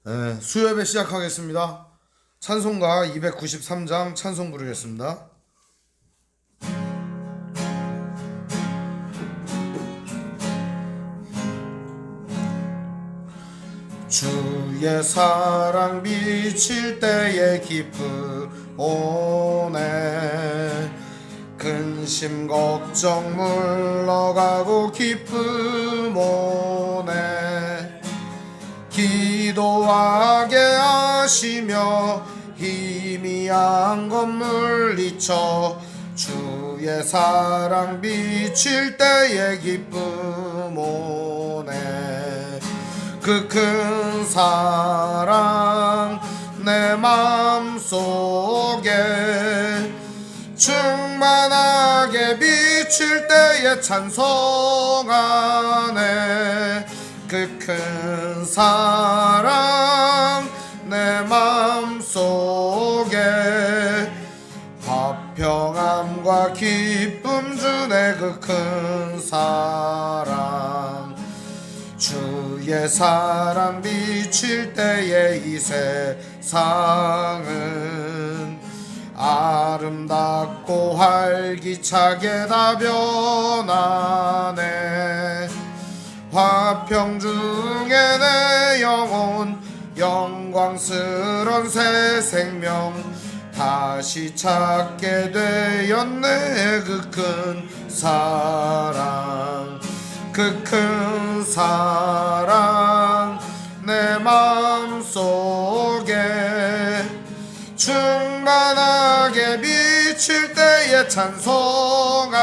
수요예배 시작하겠습니다. 찬송가 293장 찬송 부르겠습니다. 주의 사랑 비칠 때에 기쁨 오네. 근심 걱정 물러가고 기쁨 오네. 기도하게 하시며 희미한 것 물리쳐 주의 사랑 비칠 때에 기쁨 오네. 그 큰 사랑 내 맘속에 충만하게 비칠 때에 찬송하네. 그 큰 사랑 내 맘속에 화평함과 기쁨 주네. 그 큰 사랑 주의 사랑 비칠 때에 이 세상은 아름답고 활기차게 다 변하네. 화평 중에 내 영혼 영광스런 새 생명 다시 찾게 되었네. 그 큰 사랑 그 큰 사랑 내 맘속에 충만하게 비칠 때에 찬송하네.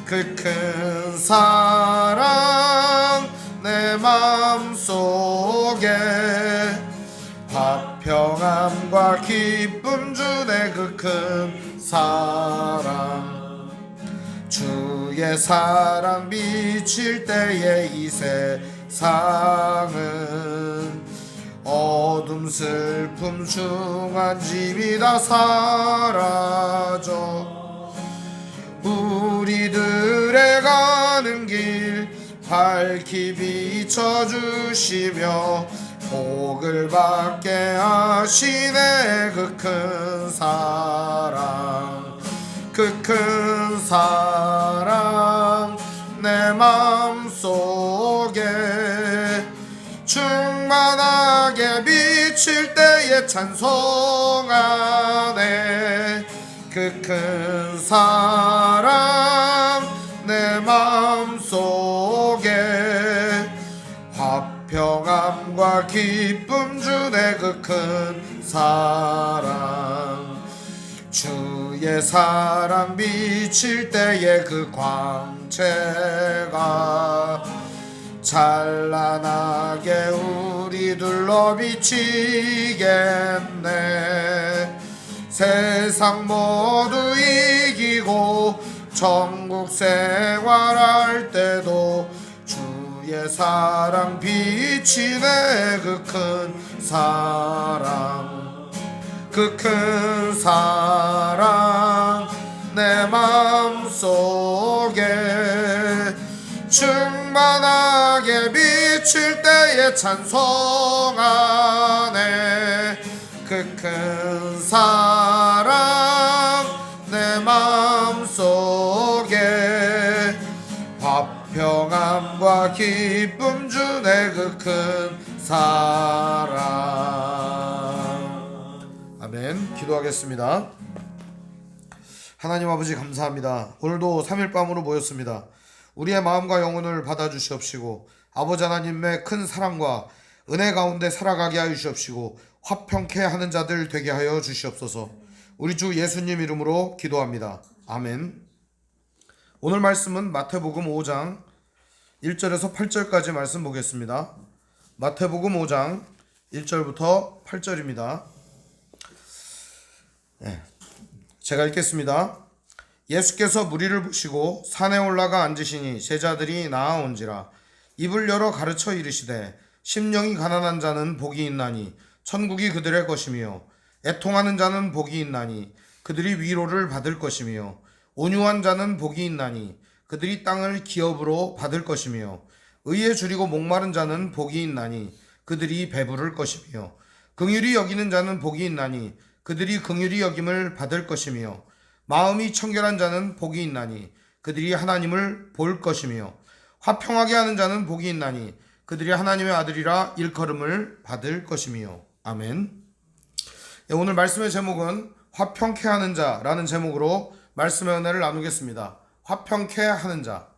그 큰 사랑 내 맘속에 화평함과 기쁨 주네. 그 큰 사랑 주의 사랑 비칠 때에 이 세상은 어둠 슬픔 중한 짐이 다 사라져 우리들의 가는 길 밝히 비춰주시며 복을 받게 하시네. 그 큰 사랑 그 큰 사랑 내 맘속에 충만하게 비칠 때에 찬송하네. 그 큰 사랑 내 맘속에 화평함과 기쁨 주네. 그 큰 사랑 주의 사랑 비칠 때에 그 광채가 찬란하게 우리 둘러 비치겠네. 세상 모두 이기고 천국 생활할 때도 주의 사랑 비치네. 그 큰 사랑 그 큰 사랑 내 맘속에 충만하게 비칠 때에 찬송하네. 그 큰 사랑 내 맘속에 화평함과 기쁨 주네. 그 큰 사랑. 아멘. 기도하겠습니다. 하나님 아버지 감사합니다. 오늘도 3일 밤으로 모였습니다. 우리의 마음과 영혼을 받아주시옵시고 아버지 하나님의 큰 사랑과 은혜 가운데 살아가게 하여 주시옵시고 화평케 하는 자들 되게 하여 주시옵소서. 우리 주 예수님 이름으로 기도합니다. 아멘. 오늘 말씀은 마태복음 5장 1절에서 8절까지 말씀 보겠습니다. 마태복음 5장 1절부터 8절입니다. 제가 읽겠습니다. 예수께서 무리를 보시고 산에 올라가 앉으시니 제자들이 나아온지라. 입을 열어 가르쳐 이르시되 심령이 가난한 자는 복이 있나니 천국이 그들의 것이며 애통하는 자는 복이 있나니 그들이 위로를 받을 것이며 온유한 자는 복이 있나니 그들이 땅을 기업으로 받을 것이며 의에 줄이고 목마른 자는 복이 있나니 그들이 배부를 것이며 긍휼히 여기는 자는 복이 있나니 그들이 긍휼히 여김을 받을 것이며 마음이 청결한 자는 복이 있나니 그들이 하나님을 볼 것이며 화평하게 하는 자는 복이 있나니 그들이 하나님의 아들이라 일컬음을 받을 것이며. 아멘. 오늘 말씀의 제목은 화평케 하는 자라는 제목으로 말씀의 은혜를 나누겠습니다. 화평케 하는 자.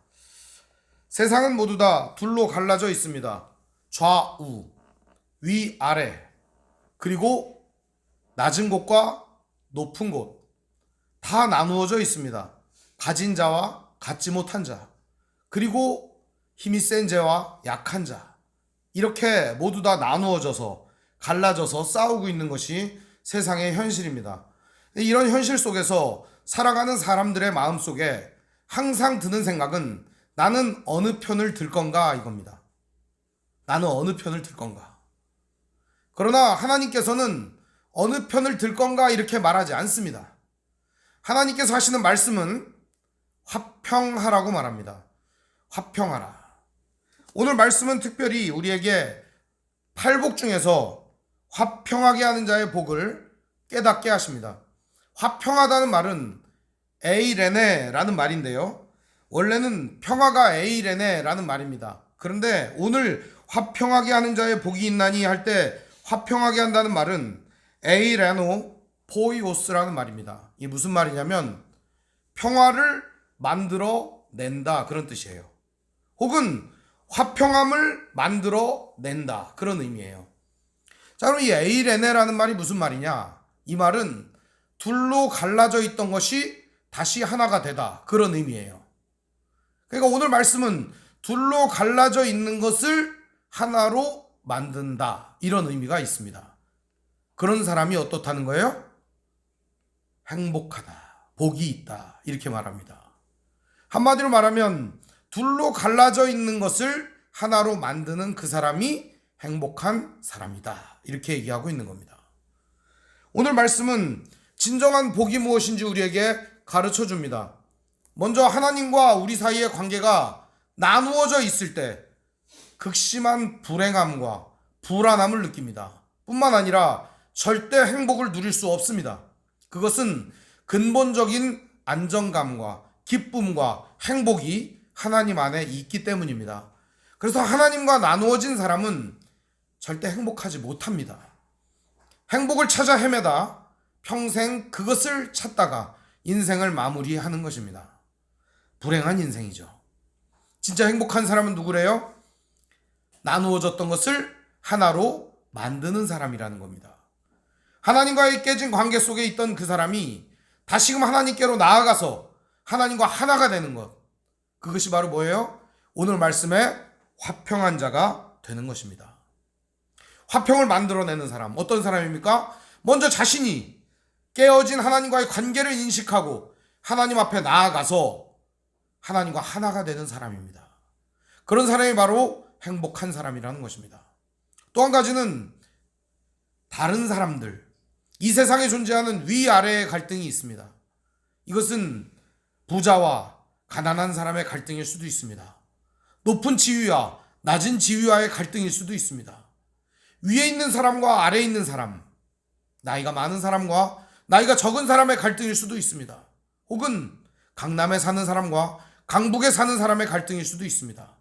세상은 모두 다 둘로 갈라져 있습니다. 좌우, 위아래, 그리고 낮은 곳과 높은 곳 다 나누어져 있습니다. 가진 자와 갖지 못한 자, 그리고 힘이 센 자와 약한 자, 이렇게 모두 다 나누어져서 갈라져서 싸우고 있는 것이 세상의 현실입니다. 이런 현실 속에서 살아가는 사람들의 마음속에 항상 드는 생각은 나는 어느 편을 들 건가 이겁니다. 나는 어느 편을 들 건가. 그러나 하나님께서는 어느 편을 들 건가 이렇게 말하지 않습니다. 하나님께서 하시는 말씀은 화평하라고 말합니다. 화평하라. 오늘 말씀은 특별히 우리에게 팔복 중에서 화평하게 하는 자의 복을 깨닫게 하십니다. 화평하다는 말은 에이레네라는 말인데요. 원래는 평화가 에이레네라는 말입니다. 그런데 오늘 화평하게 하는 자의 복이 있나니 할 때 화평하게 한다는 말은 에이레노 포이오스라는 말입니다. 이게 무슨 말이냐면 평화를 만들어 낸다 그런 뜻이에요. 혹은 화평함을 만들어 낸다 그런 의미예요. 자, 그럼 이 에이레네라는 말이 무슨 말이냐? 이 말은 둘로 갈라져 있던 것이 다시 하나가 되다 그런 의미예요. 그러니까 오늘 말씀은 둘로 갈라져 있는 것을 하나로 만든다 이런 의미가 있습니다. 그런 사람이 어떻다는 거예요? 행복하다, 복이 있다 이렇게 말합니다. 한마디로 말하면 둘로 갈라져 있는 것을 하나로 만드는 그 사람이 행복한 사람이다 이렇게 얘기하고 있는 겁니다. 오늘 말씀은 진정한 복이 무엇인지 우리에게 가르쳐 줍니다. 먼저 하나님과 우리 사이의 관계가 나누어져 있을 때 극심한 불행함과 불안함을 느낍니다. 뿐만 아니라 절대 행복을 누릴 수 없습니다. 그것은 근본적인 안정감과 기쁨과 행복이 하나님 안에 있기 때문입니다. 그래서 하나님과 나누어진 사람은 절대 행복하지 못합니다. 행복을 찾아 헤매다 평생 그것을 찾다가 인생을 마무리하는 것입니다. 불행한 인생이죠. 진짜 행복한 사람은 누구래요? 나누어졌던 것을 하나로 만드는 사람이라는 겁니다. 하나님과의 깨진 관계 속에 있던 그 사람이 다시금 하나님께로 나아가서 하나님과 하나가 되는 것, 그것이 바로 뭐예요? 오늘 말씀에 화평한 자가 되는 것입니다. 화평을 만들어내는 사람, 어떤 사람입니까? 먼저 자신이 깨어진 하나님과의 관계를 인식하고 하나님 앞에 나아가서 하나님과 하나가 되는 사람입니다. 그런 사람이 바로 행복한 사람이라는 것입니다. 또 한 가지는 다른 사람들, 이 세상에 존재하는 위아래의 갈등이 있습니다. 이것은 부자와 가난한 사람의 갈등일 수도 있습니다. 높은 지위와 낮은 지위와의 갈등일 수도 있습니다. 위에 있는 사람과 아래에 있는 사람, 나이가 많은 사람과 나이가 적은 사람의 갈등일 수도 있습니다. 혹은 강남에 사는 사람과 강북에 사는 사람의 갈등일 수도 있습니다.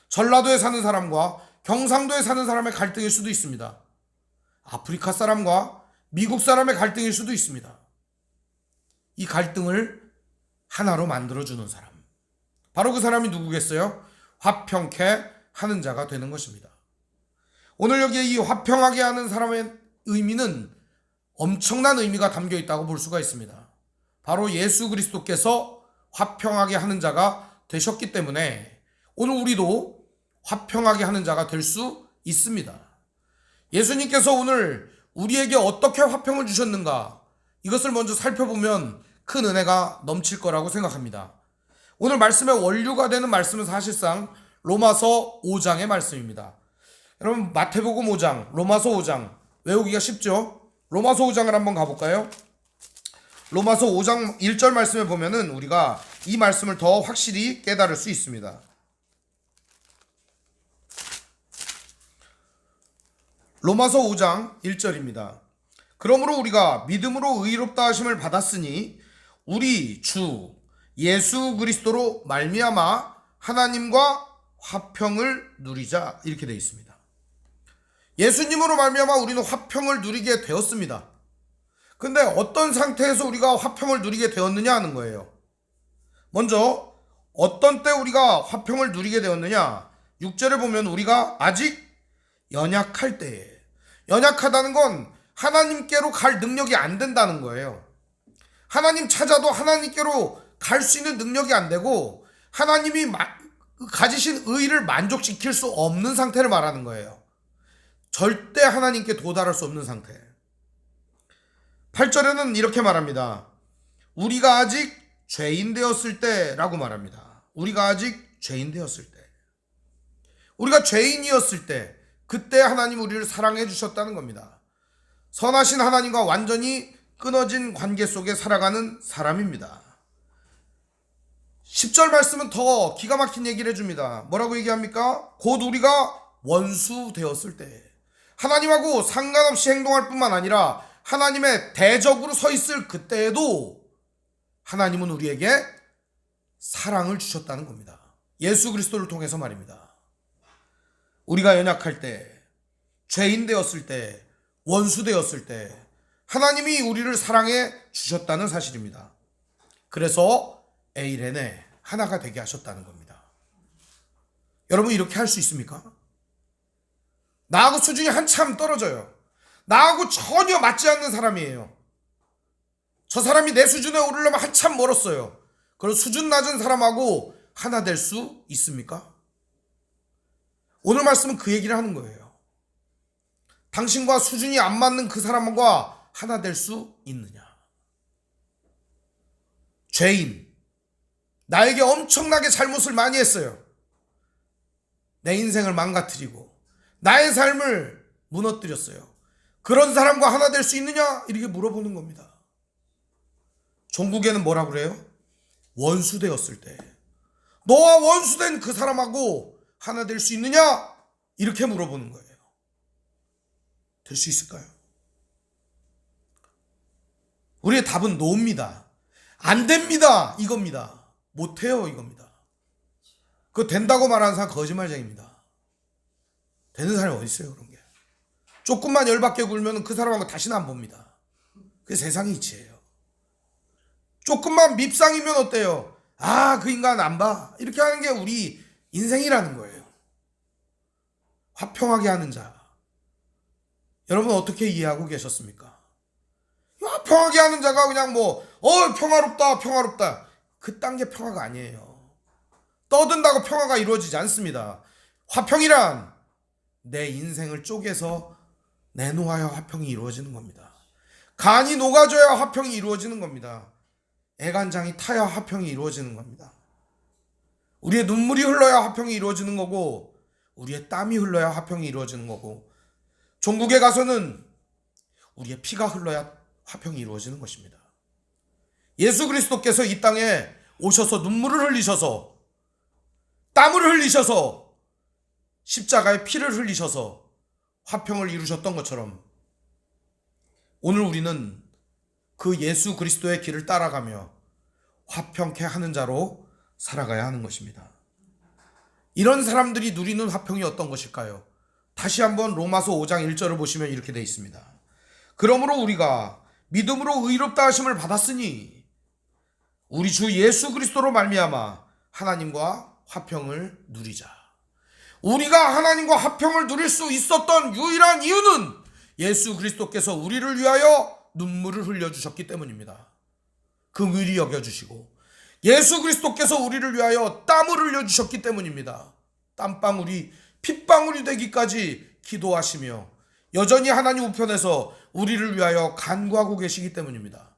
전라도에 사는 사람과 경상도에 사는 사람의 갈등일 수도 있습니다. 아프리카 사람과 미국 사람의 갈등일 수도 있습니다. 이 갈등을 하나로 만들어주는 사람, 바로 그 사람이 누구겠어요? 화평케 하는 자가 되는 것입니다. 오늘 여기에 이 화평하게 하는 사람의 의미는 엄청난 의미가 담겨 있다고 볼 수가 있습니다. 바로 예수 그리스도께서 화평하게 하는 자가 되셨기 때문에 오늘 우리도 화평하게 하는 자가 될 수 있습니다. 예수님께서 오늘 우리에게 어떻게 화평을 주셨는가, 이것을 먼저 살펴보면 큰 은혜가 넘칠 거라고 생각합니다. 오늘 말씀의 원류가 되는 말씀은 사실상 로마서 5장의 말씀입니다. 여러분, 마태복음 5장, 로마서 5장 외우기가 쉽죠? 로마서 5장을 한번 가볼까요? 로마서 5장 1절 말씀에 보면은 우리가 이 말씀을 더 확실히 깨달을 수 있습니다. 로마서 5장 1절입니다. 그러므로 우리가 믿음으로 의롭다 하심을 받았으니 우리 주 예수 그리스도로 말미암아 하나님과 화평을 누리자, 이렇게 되어 있습니다. 예수님으로 말미암아 우리는 화평을 누리게 되었습니다. 근데 어떤 상태에서 우리가 화평을 누리게 되었느냐 하는 거예요. 먼저 어떤 때 우리가 화평을 누리게 되었느냐, 6절에 보면 우리가 아직 연약할 때에, 연약하다는 건 하나님께로 갈 능력이 안 된다는 거예요. 하나님 찾아도 하나님께로 갈 수 있는 능력이 안 되고 하나님이 가지신 의를 만족시킬 수 없는 상태를 말하는 거예요. 절대 하나님께 도달할 수 없는 상태. 8절에는 이렇게 말합니다. 우리가 아직 죄인 되었을 때라고 말합니다. 우리가 아직 죄인 되었을 때, 우리가 죄인이었을 때, 그때 하나님 우리를 사랑해 주셨다는 겁니다. 선하신 하나님과 완전히 끊어진 관계 속에 살아가는 사람입니다. 10절 말씀은 더 기가 막힌 얘기를 해줍니다. 뭐라고 얘기합니까? 곧 우리가 원수 되었을 때, 하나님하고 상관없이 행동할 뿐만 아니라 하나님의 대적으로 서 있을 그때에도 하나님은 우리에게 사랑을 주셨다는 겁니다. 예수 그리스도를 통해서 말입니다. 우리가 연약할 때, 죄인 되었을 때, 원수 되었을 때 하나님이 우리를 사랑해 주셨다는 사실입니다. 그래서 에이레네, 하나가 되게 하셨다는 겁니다. 여러분, 이렇게 할 수 있습니까? 나하고 수준이 한참 떨어져요. 나하고 전혀 맞지 않는 사람이에요. 저 사람이 내 수준에 오르려면 한참 멀었어요. 그럼 수준 낮은 사람하고 하나 될 수 있습니까? 오늘 말씀은 그 얘기를 하는 거예요. 당신과 수준이 안 맞는 그 사람과 하나 될 수 있느냐? 죄인, 나에게 엄청나게 잘못을 많이 했어요. 내 인생을 망가뜨리고 나의 삶을 무너뜨렸어요. 그런 사람과 하나 될 수 있느냐? 이렇게 물어보는 겁니다. 종국에는 뭐라고 그래요? 원수 되었을 때, 너와 원수된 그 사람하고 하나 될 수 있느냐? 이렇게 물어보는 거예요. 될 수 있을까요? 우리의 답은 노입니다. 안 됩니다, 이겁니다. 못해요, 이겁니다. 그거 된다고 말하는 사람 거짓말쟁입니다. 되는 사람이 어디 있어요, 그런 게. 조금만 열받게 굴면 그 사람하고 다시는 안 봅니다. 그게 세상의 이치예요. 조금만 밉상이면 어때요? 아, 그 인간 안 봐, 이렇게 하는 게 우리 인생이라는 거예요. 화평하게 하는 자, 여러분 어떻게 이해하고 계셨습니까? 화평하게 하는 자가 그냥 평화롭다 평화롭다, 그딴 게 평화가 아니에요. 떠든다고 평화가 이루어지지 않습니다. 화평이란 내 인생을 쪼개서 내놓아야 화평이 이루어지는 겁니다. 간이 녹아져야 화평이 이루어지는 겁니다. 애간장이 타야 화평이 이루어지는 겁니다. 우리의 눈물이 흘러야 화평이 이루어지는 거고, 우리의 땀이 흘러야 화평이 이루어지는 거고, 종국에 가서는 우리의 피가 흘러야 화평이 이루어지는 것입니다. 예수 그리스도께서 이 땅에 오셔서 눈물을 흘리셔서, 땀을 흘리셔서, 십자가의 피를 흘리셔서 화평을 이루셨던 것처럼 오늘 우리는 그 예수 그리스도의 길을 따라가며 화평케 하는 자로 살아가야 하는 것입니다. 이런 사람들이 누리는 화평이 어떤 것일까요? 다시 한번 로마서 5장 1절을 보시면 이렇게 되어 있습니다. 그러므로 우리가 믿음으로 의롭다 하심을 받았으니 우리 주 예수 그리스도로 말미암아 하나님과 화평을 누리자. 우리가 하나님과 화평을 누릴 수 있었던 유일한 이유는 예수 그리스도께서 우리를 위하여 눈물을 흘려주셨기 때문입니다. 긍휼히 여겨주시고 예수 그리스도께서 우리를 위하여 땀을 흘려주셨기 때문입니다. 땀방울이 핏방울이 되기까지 기도하시며 여전히 하나님 우편에서 우리를 위하여 간구하고 계시기 때문입니다.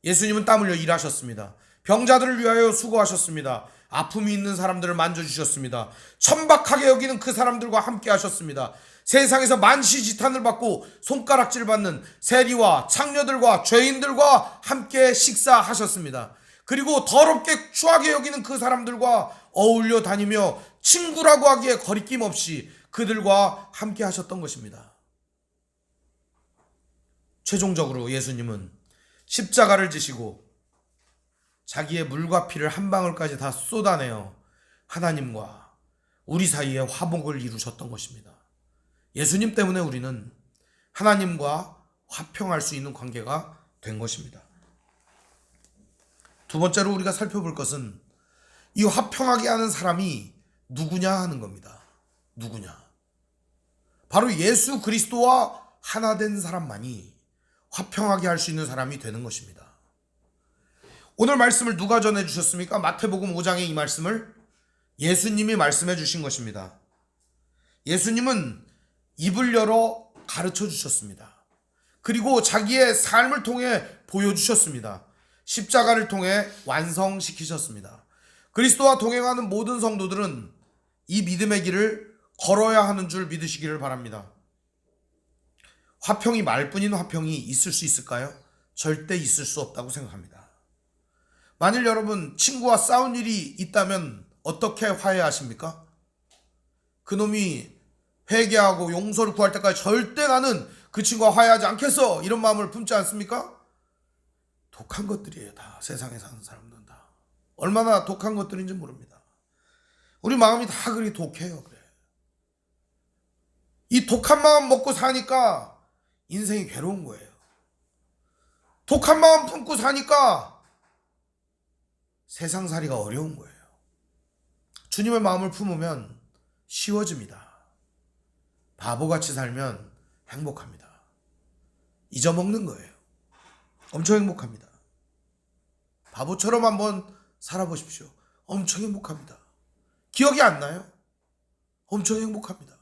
예수님은 땀 흘려 일하셨습니다. 병자들을 위하여 수고하셨습니다. 아픔이 있는 사람들을 만져주셨습니다. 천박하게 여기는 그 사람들과 함께 하셨습니다. 세상에서 만시지탄을 받고 손가락질 받는 세리와 창녀들과 죄인들과 함께 식사하셨습니다. 그리고 더럽게 추하게 여기는 그 사람들과 어울려 다니며 친구라고 하기에 거리낌 없이 그들과 함께 하셨던 것입니다. 최종적으로 예수님은 십자가를 지시고 자기의 물과 피를 한 방울까지 다 쏟아내어 하나님과 우리 사이에 화목을 이루셨던 것입니다. 예수님 때문에 우리는 하나님과 화평할 수 있는 관계가 된 것입니다. 두 번째로 우리가 살펴볼 것은 이 화평하게 하는 사람이 누구냐 하는 겁니다. 누구냐? 바로 예수 그리스도와 하나 된 사람만이 화평하게 할 수 있는 사람이 되는 것입니다. 오늘 말씀을 누가 전해 주셨습니까? 마태복음 5장의 이 말씀을 예수님이 말씀해 주신 것입니다. 예수님은 입을 열어 가르쳐 주셨습니다. 그리고 자기의 삶을 통해 보여주셨습니다. 십자가를 통해 완성시키셨습니다. 그리스도와 동행하는 모든 성도들은 이 믿음의 길을 걸어야 하는 줄 믿으시기를 바랍니다. 화평이 말뿐인 화평이 있을 수 있을까요? 절대 있을 수 없다고 생각합니다. 만일 여러분 친구와 싸운 일이 있다면 어떻게 화해하십니까? 그놈이 회개하고 용서를 구할 때까지 절대 나는 그 친구와 화해하지 않겠어, 이런 마음을 품지 않습니까? 독한 것들이에요. 다 세상에 사는 사람들은 다 얼마나 독한 것들인지 모릅니다. 우리 마음이 다 그렇게 독해요. 그래. 이 독한 마음 먹고 사니까 인생이 괴로운 거예요. 독한 마음 품고 사니까 세상살이가 어려운 거예요. 주님의 마음을 품으면 쉬워집니다. 바보같이 살면 행복합니다. 잊어먹는 거예요. 엄청 행복합니다. 바보처럼 한번 살아보십시오. 엄청 행복합니다. 기억이 안 나요? 엄청 행복합니다.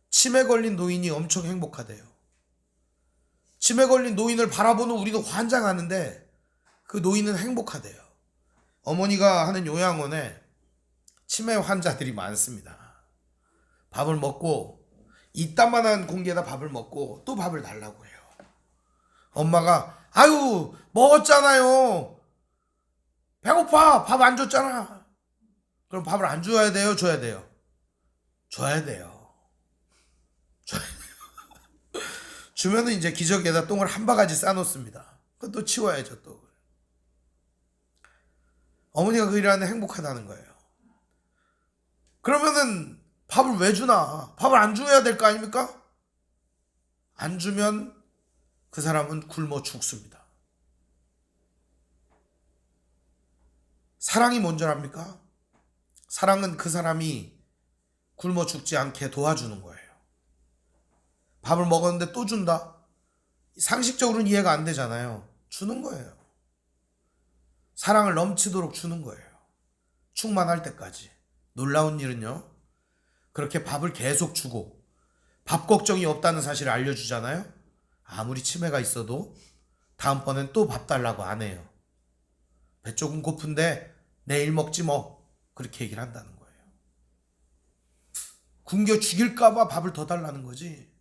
치매 걸린 노인이 엄청 행복하대요. 치매 걸린 노인을 바라보는 우리도 환장하는데 그 노인은 행복하대요. 어머니가 하는 요양원에 치매 환자들이 많습니다. 밥을 먹고 이따만한 공기에다 밥을 먹고 또 밥을 달라고 해요. 엄마가 아유 먹었잖아요. 배고파. 밥 안 줬잖아. 그럼 밥을 안 줘야 돼요? 줘야 돼요? 줘야 돼요. 줘야 돼요. 주면은 이제 기저귀에다 똥을 한 바가지 싸놓습니다. 그것도 치워야죠 또. 어머니가 그 일하는데 행복하다는 거예요. 그러면은 밥을 왜 주나? 밥을 안 줘야 될 거 아닙니까? 안 주면 그 사람은 굶어 죽습니다. 사랑이 뭔지랍니까? 사랑은 그 사람이 굶어 죽지 않게 도와주는 거예요. 밥을 먹었는데 또 준다? 상식적으로는 이해가 안 되잖아요. 주는 거예요. 사랑을 넘치도록 주는 거예요. 충만할 때까지. 놀라운 일은요, 그렇게 밥을 계속 주고 밥 걱정이 없다는 사실을 알려주잖아요. 아무리 치매가 있어도 다음번엔 또 밥 달라고 안 해요. 배 조금 고픈데 내일 먹지 뭐, 그렇게 얘기를 한다는 거예요. 굶겨 죽일까봐 밥을 더 달라는 거지.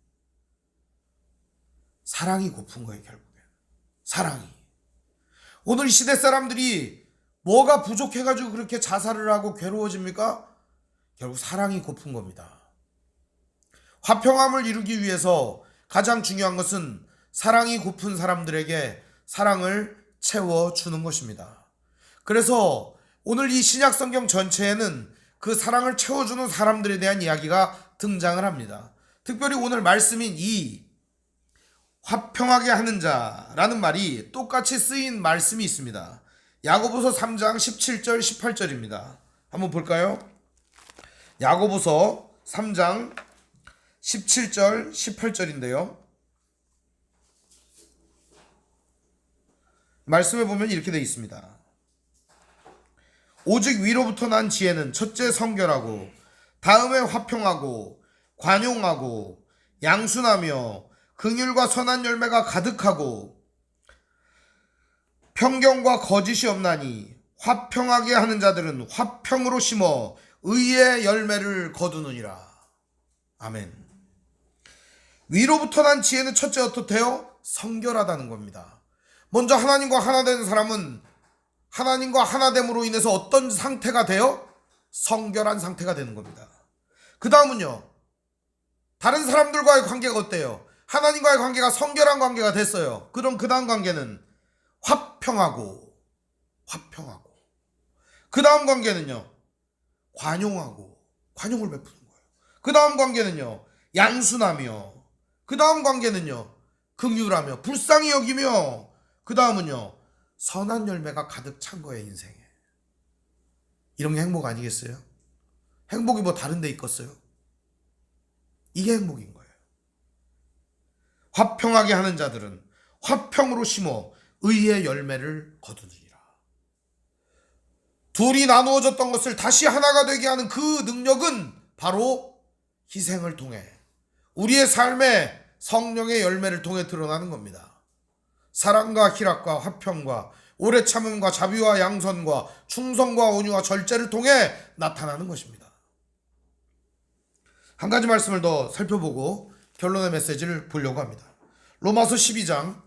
사랑이 고픈 거예요. 결국엔 사랑이. 오늘 이 시대 사람들이 뭐가 부족해가지고 그렇게 자살을 하고 괴로워집니까? 결국 사랑이 고픈 겁니다. 화평함을 이루기 위해서 가장 중요한 것은 사랑이 고픈 사람들에게 사랑을 채워주는 것입니다. 그래서 오늘 이 신약 성경 전체에는 그 사랑을 채워주는 사람들에 대한 이야기가 등장을 합니다. 특별히 오늘 말씀인 이 화평하게 하는 자라는 말이 똑같이 쓰인 말씀이 있습니다. 야고보서 3장 17절 18절입니다. 한번 볼까요? 야고보서 3장 17절 18절인데요. 말씀에 보면 이렇게 되어 있습니다. 오직 위로부터 난 지혜는 첫째 성결하고 다음에 화평하고 관용하고 양순하며 긍휼과 선한 열매가 가득하고 편견과 거짓이 없나니 화평하게 하는 자들은 화평으로 심어 의의 열매를 거두느니라. 아멘. 위로부터 난 지혜는 첫째 어떻대요? 성결하다는 겁니다. 먼저 하나님과 하나 된 사람은 하나님과 하나됨으로 인해서 어떤 상태가 돼요? 성결한 상태가 되는 겁니다. 그 다음은요, 다른 사람들과의 관계가 어때요? 하나님과의 관계가 성결한 관계가 됐어요. 그럼 그 다음 관계는 화평하고 그 다음 관계는요 관용하고 관용을 베푸는 거예요. 그 다음 관계는요 양순하며, 그 다음 관계는요 긍휼하며 불쌍히 여기며, 그 다음은요 선한 열매가 가득 찬 거예요. 인생에 이런 게 행복 아니겠어요? 행복이 뭐 다른 데 있겠어요? 이게 행복인 거예요. 화평하게 하는 자들은 화평으로 심어 의의 열매를 거두리라. 둘이 나누어졌던 것을 다시 하나가 되게 하는 그 능력은 바로 희생을 통해, 우리의 삶에 성령의 열매를 통해 드러나는 겁니다. 사랑과 희락과 화평과 오래 참음과 자비와 양선과 충성과 온유와 절제를 통해 나타나는 것입니다. 한 가지 말씀을 더 살펴보고 결론의 메시지를 보려고 합니다. 로마서 12장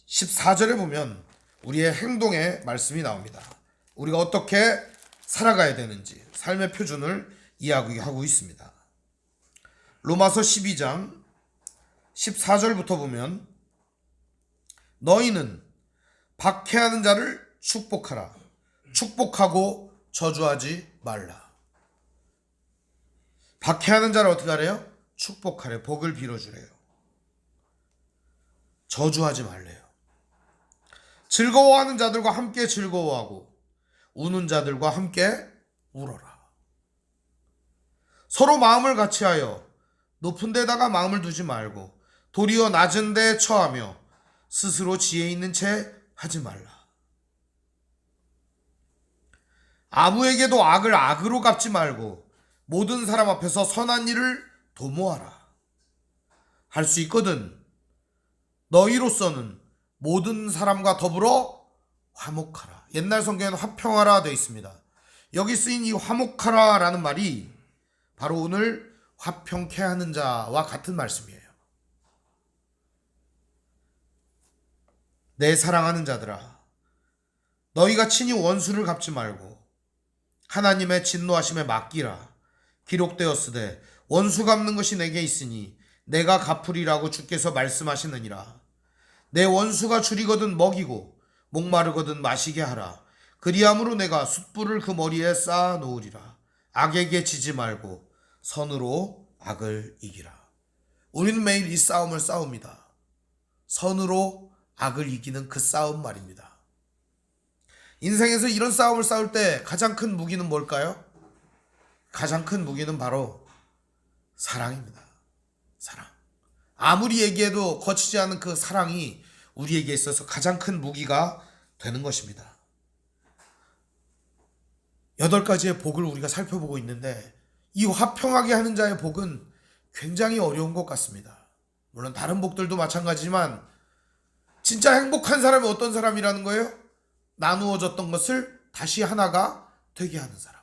14절에 보면 우리의 행동의 말씀이 나옵니다. 우리가 어떻게 살아가야 되는지 삶의 표준을 이야기하고 있습니다. 로마서 12장 14절부터 보면 너희는 박해하는 자를 축복하라. 축복하고 저주하지 말라. 박해하는 자를 어떻게 하래요? 축복하래. 복을 빌어주래요. 저주하지 말래요. 즐거워하는 자들과 함께 즐거워하고 우는 자들과 함께 울어라. 서로 마음을 같이하여 높은 데다가 마음을 두지 말고 도리어 낮은 데에 처하며 스스로 지혜 있는 채 하지 말라. 아무에게도 악을 악으로 갚지 말고 모든 사람 앞에서 선한 일을 도모하라. 할 수 있거든 너희로서는 모든 사람과 더불어 화목하라. 옛날 성경에는 화평하라 되어 있습니다. 여기 쓰인 이 화목하라 라는 말이 바로 오늘 화평케 하는 자와 같은 말씀이에요. 내 사랑하는 자들아, 너희가 친히 원수를 갚지 말고 하나님의 진노하심에 맡기라. 기록되었으되 원수 갚는 것이 내게 있으니 내가 갚으리라고 주께서 말씀하시느니라. 내 원수가 줄이거든 먹이고 목마르거든 마시게 하라. 그리함으로 내가 숯불을 그 머리에 쌓아 놓으리라. 악에게 지지 말고 선으로 악을 이기라. 우리는 매일 이 싸움을 싸웁니다. 선으로 악을 이기는 그 싸움 말입니다. 인생에서 이런 싸움을 싸울 때 가장 큰 무기는 뭘까요? 가장 큰 무기는 바로 사랑입니다. 사랑. 아무리 얘기해도 거치지 않은 그 사랑이 우리에게 있어서 가장 큰 무기가 되는 것입니다. 8가지의 복을 우리가 살펴보고 있는데 이 화평하게 하는 자의 복은 굉장히 어려운 것 같습니다. 물론 다른 복들도 마찬가지지만 진짜 행복한 사람이 어떤 사람이라는 거예요? 나누어졌던 것을 다시 하나가 되게 하는 사람.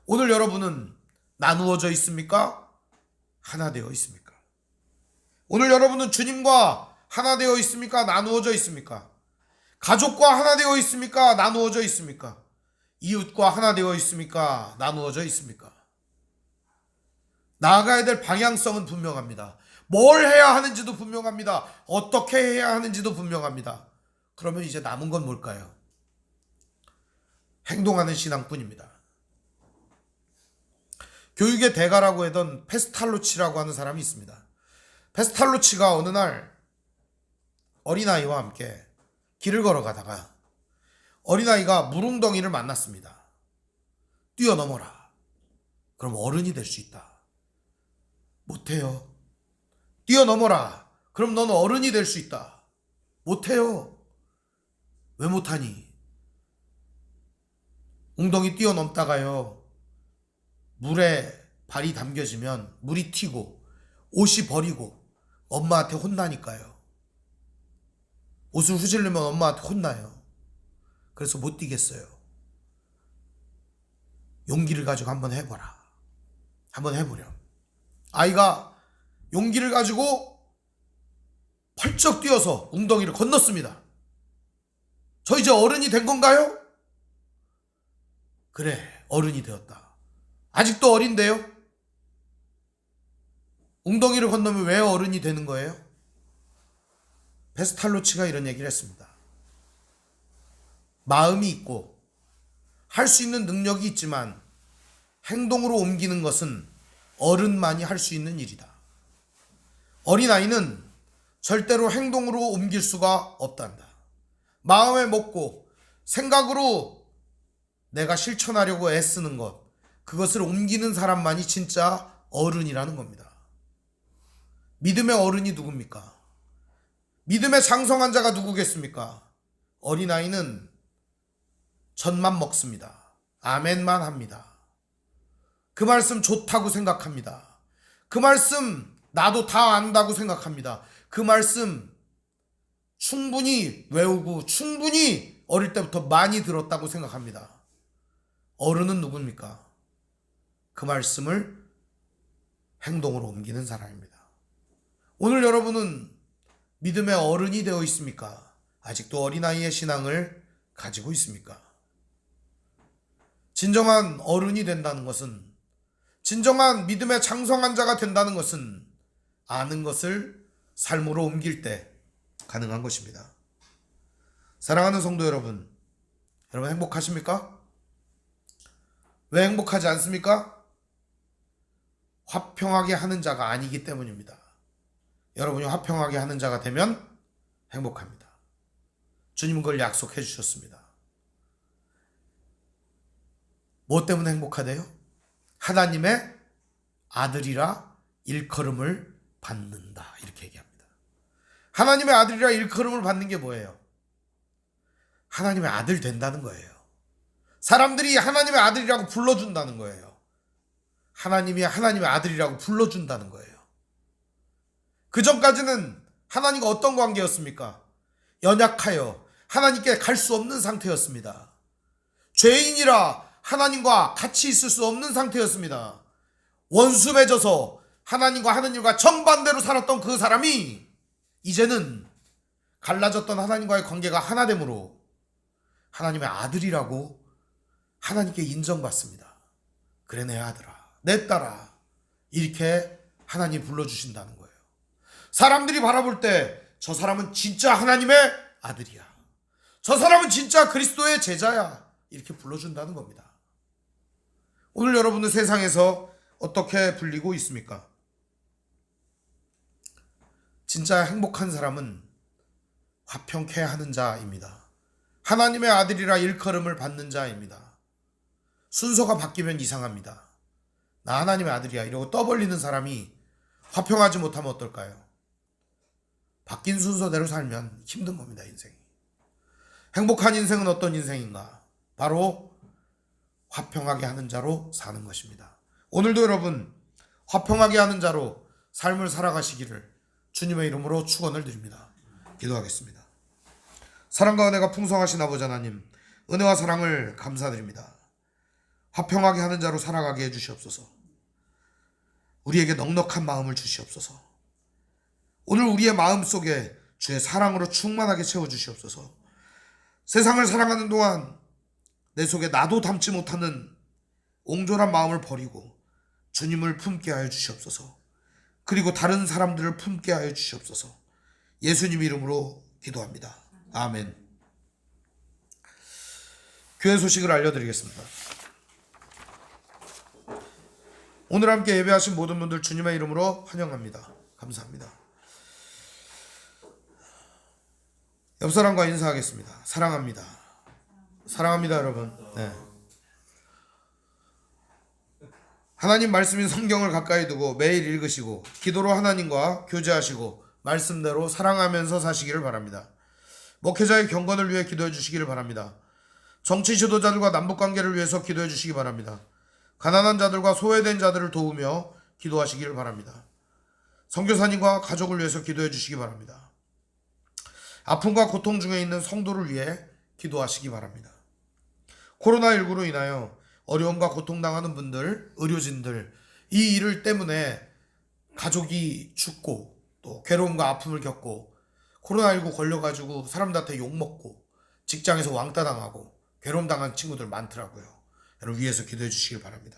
오늘 여러분은 나누어져 있습니까? 하나 되어 있습니까? 오늘 여러분은 주님과 하나 되어 있습니까? 나누어져 있습니까? 가족과 하나 되어 있습니까? 나누어져 있습니까? 이웃과 하나 되어 있습니까? 나누어져 있습니까? 나아가야 될 방향성은 분명합니다. 뭘 해야 하는지도 분명합니다. 어떻게 해야 하는지도 분명합니다. 그러면 이제 남은 건 뭘까요? 행동하는 신앙뿐입니다. 교육의 대가라고 하던 페스탈로치라고 하는 사람이 있습니다. 페스탈로치가 어느 날 어린아이와 함께 길을 걸어가다가 어린아이가 물웅덩이를 만났습니다. 뛰어넘어라. 그럼 어른이 될 수 있다. 못해요. 뛰어넘어라. 그럼 넌 어른이 될 수 있다. 못해요. 왜 못하니? 웅덩이 뛰어넘다가요 물에 발이 담겨지면 물이 튀고 옷이 버리고 엄마한테 혼나니까요. 옷을 후질르면 엄마한테 혼나요. 그래서 못 뛰겠어요. 용기를 가지고 한번 해보라. 한번 해보렴. 아이가 용기를 가지고 펄쩍 뛰어서 웅덩이를 건넜습니다. 저 이제 어른이 된 건가요? 그래, 어른이 되었다. 아직도 어린데요? 웅덩이를 건너면 왜 어른이 되는 거예요? 베스탈로치가 이런 얘기를 했습니다. 마음이 있고 할 수 있는 능력이 있지만 행동으로 옮기는 것은 어른만이 할 수 있는 일이다. 어린아이는 절대로 행동으로 옮길 수가 없단다. 마음에 먹고 생각으로 내가 실천하려고 애쓰는 것, 그것을 옮기는 사람만이 진짜 어른이라는 겁니다. 믿음의 어른이 누굽니까? 믿음의 장성한 자가 누구겠습니까? 어린아이는 젖만 먹습니다. 아멘만 합니다. 그 말씀 좋다고 생각합니다. 그 말씀 나도 다 안다고 생각합니다. 그 말씀 충분히 외우고 충분히 어릴 때부터 많이 들었다고 생각합니다. 어른은 누굽니까? 그 말씀을 행동으로 옮기는 사람입니다. 오늘 여러분은 믿음의 어른이 되어 있습니까? 아직도 어린아이의 신앙을 가지고 있습니까? 진정한 어른이 된다는 것은, 진정한 믿음의 장성한 자가 된다는 것은 아는 것을 삶으로 옮길 때 가능한 것입니다. 사랑하는 성도 여러분, 여러분 행복하십니까? 왜 행복하지 않습니까? 화평하게 하는 자가 아니기 때문입니다. 여러분이 화평하게 하는 자가 되면 행복합니다. 주님은 그걸 약속해 주셨습니다. 뭐 때문에 행복하대요? 하나님의 아들이라 일컬음을 받는다, 이렇게 얘기합니다. 하나님의 아들이라 일컬음을 받는 게 뭐예요? 하나님의 아들 된다는 거예요. 사람들이 하나님의 아들이라고 불러준다는 거예요. 하나님이 하나님의 아들이라고 불러준다는 거예요. 그 전까지는 하나님과 어떤 관계였습니까? 연약하여 하나님께 갈 수 없는 상태였습니다. 죄인이라 하나님과 같이 있을 수 없는 상태였습니다. 원수 맺어서 하나님과 정반대로 살았던 그 사람이 이제는 갈라졌던 하나님과의 관계가 하나됨으로 하나님의 아들이라고 하나님께 인정받습니다. 그래, 내 아들아, 내 딸아, 이렇게 하나님 불러주신다는 거예요. 사람들이 바라볼 때 저 사람은 진짜 하나님의 아들이야, 저 사람은 진짜 그리스도의 제자야, 이렇게 불러준다는 겁니다. 오늘 여러분은 세상에서 어떻게 불리고 있습니까? 진짜 행복한 사람은 화평케 하는 자입니다. 하나님의 아들이라 일컬음을 받는 자입니다. 순서가 바뀌면 이상합니다. 나 하나님의 아들이야 이러고 떠벌리는 사람이 화평하지 못하면 어떨까요? 바뀐 순서대로 살면 힘든 겁니다, 인생이. 행복한 인생은 어떤 인생인가? 바로 화평하게 하는 자로 사는 것입니다. 오늘도 여러분 화평하게 하는 자로 삶을 살아가시기를 주님의 이름으로 축원을 드립니다. 기도하겠습니다. 사랑과 은혜가 풍성하신 아버지 하나님, 은혜와 사랑을 감사드립니다. 화평하게 하는 자로 살아가게 해주시옵소서. 우리에게 넉넉한 마음을 주시옵소서. 오늘 우리의 마음속에 주의 사랑으로 충만하게 채워주시옵소서. 세상을 사랑하는 동안 내 속에 나도 담지 못하는 옹졸한 마음을 버리고 주님을 품게 하여 주시옵소서. 그리고 다른 사람들을 품게 하여 주시옵소서. 예수님 이름으로 기도합니다. 아멘. 교회 소식을 알려드리겠습니다. 오늘 함께 예배하신 모든 분들 주님의 이름으로 환영합니다. 감사합니다. 옆 사람과 인사하겠습니다. 사랑합니다. 사랑합니다, 여러분. 네. 하나님 말씀인 성경을 가까이 두고 매일 읽으시고 기도로 하나님과 교제하시고 말씀대로 사랑하면서 사시기를 바랍니다. 목회자의 경건을 위해 기도해 주시기를 바랍니다. 정치 지도자들과 남북관계를 위해서 기도해 주시기 바랍니다. 가난한 자들과 소외된 자들을 도우며 기도하시기를 바랍니다. 선교사님과 가족을 위해서 기도해 주시기 바랍니다. 아픔과 고통 중에 있는 성도를 위해 기도하시기 바랍니다. 코로나19로 인하여 어려움과 고통당하는 분들, 의료진들, 이 일을 때문에 가족이 죽고 또 괴로움과 아픔을 겪고 코로나19 걸려가지고 사람들한테 욕먹고 직장에서 왕따 당하고 괴로움 당한 친구들 많더라고요. 여러분 위해서 기도해 주시길 바랍니다.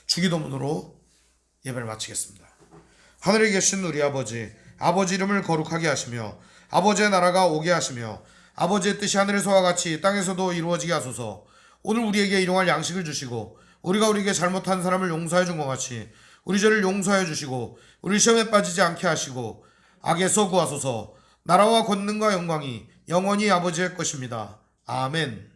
주기도문으로 예배를 마치겠습니다. 하늘에 계신 우리 아버지, 아버지 이름을 거룩하게 하시며 아버지의 나라가 오게 하시며 아버지의 뜻이 하늘에서와 같이 땅에서도 이루어지게 하소서. 오늘 우리에게 일용할 양식을 주시고 우리가 우리에게 잘못한 사람을 용서해 준 것 같이 우리 죄를 용서해 주시고 우리 시험에 빠지지 않게 하시고 악에서 구하소서. 나라와 권능과 영광이 영원히 아버지의 것입니다. 아멘.